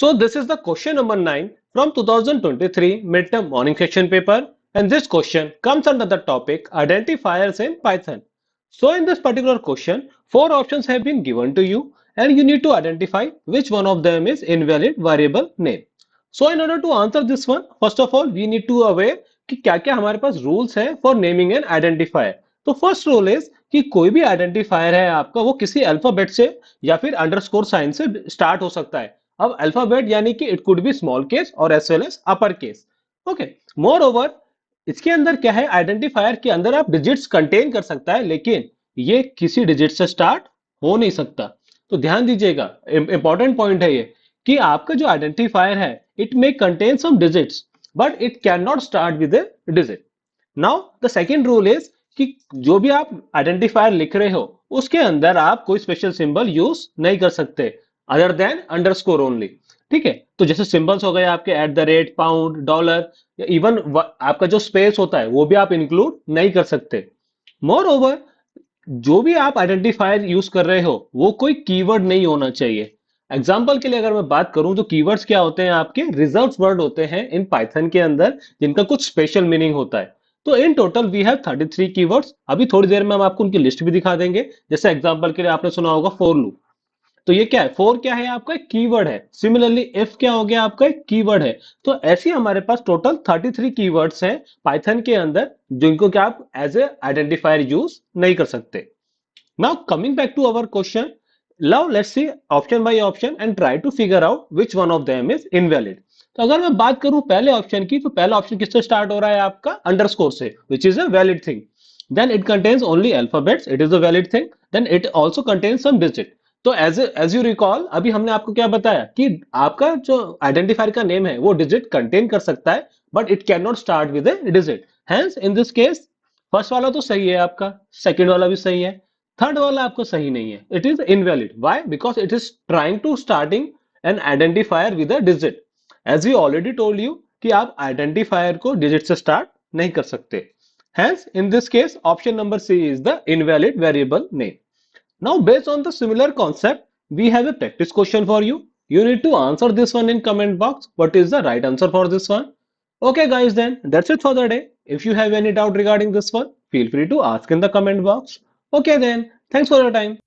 So this is the question number 9 from 2023 midterm morning section paper, and this question comes under the topic identifiers in Python. So in this particular question, four options have been given to you and you need to identify which one of them is invalid variable name. So in order to answer this one, first of all we need to aware कि क्या क्या हमारे पास rules है for naming N identifier. तो first rule is कि कोई भी identifier है आपका वो किसी अल्फाबेट से या फिर अंडरस्कोर साइन से स्टार्ट हो सकता है. अब अल्फाबेट यानी कि it could be small case और as well as upper case. Okay, moreover इसके अंदर क्या है, आइडेंटिफायर के अंदर आप डिजिट्स कंटेन कर सकता है लेकिन ये किसी डिजिट से स्टार्ट हो नहीं सकता. तो ध्यान दीजिएगा, इंपॉर्टेंट पॉइंट है ये कि आपका जो आइडेंटिफायर है it may contain some digits but it cannot start with a digit. Now the second rule is कि जो भी आप आइडेंटिफायर लिख रहे हो उसके अंदर आप कोई स्पेशल सिंबल यूज नहीं कर सकते अदर देन अंडरस्कोर ओनली. ठीक है, तो जैसे सिंबल्स हो गए आपके at the rate, pound, dollar, या इवन आपका जो स्पेस होता है वो भी आप इंक्लूड नहीं कर सकते. मोर ओवर जो भी आप आइडेंटिफायर यूज कर रहे हो वो कोई कीवर्ड नहीं होना चाहिए. एग्जाम्पल के लिए अगर मैं बात करूं तो कीवर्ड्स क्या होते हैं, आपके रिजर्व वर्ड होते हैं इन पाइथन के अंदर जिनका कुछ स्पेशल मीनिंग होता है. तो in total we have 33 keywords. अभी थोड़ी देर में हम आपको उनकी लिस्ट भी दिखा देंगे. जैसे एग्जाम्पल के लिए आपने सुना होगा फॉर लूप, तो ये क्या है, फोर क्या है आपका एक कीवर्ड है. सिमिलरली इफ क्या हो गया आपका एक कीवर्ड है. तो ऐसे हमारे पास टोटल 33 कीवर्ड्स हैं पाइथन के अंदर जिनको क्या आप एज ए आइडेंटिफायर यूज नहीं कर सकते. Now coming back to our question, now let's see option by option and try to figure out which one of them is invalid. तो अगर मैं बात करूं पहले ऑप्शन की, तो पहला ऑप्शन किससे स्टार्ट हो रहा है आपका अंडरस्कोर से, which is a valid thing. Then it contains only alphabets, it is a valid thing. Then it also contains some digit. तो एज यू रिकॉल अभी हमने आपको क्या बताया कि आपका जो आइडेंटिफायर का नेम है वो डिजिट कंटेन कर सकता है but it cannot start with a digit. Hence in this case first वाला तो सही है आपका, सेकंड वाला भी सही है, थर्ड वाला आपको सही नहीं है, it is invalid. Why? Because it is trying to starting an identifier with a digit. As we already told you कि आप आइडेंटिफायर को डिजिट से स्टार्ट नहीं कर सकते. Hence in this case option number C is the invalid variable name. Now, based on the similar concept, we have a practice question for you. You need to answer this one in comment box. What is the right answer for this one? Okay, guys, then that's it for the day. If you have any doubt regarding this one, feel free to ask in the comment box. Okay, then thanks for your time.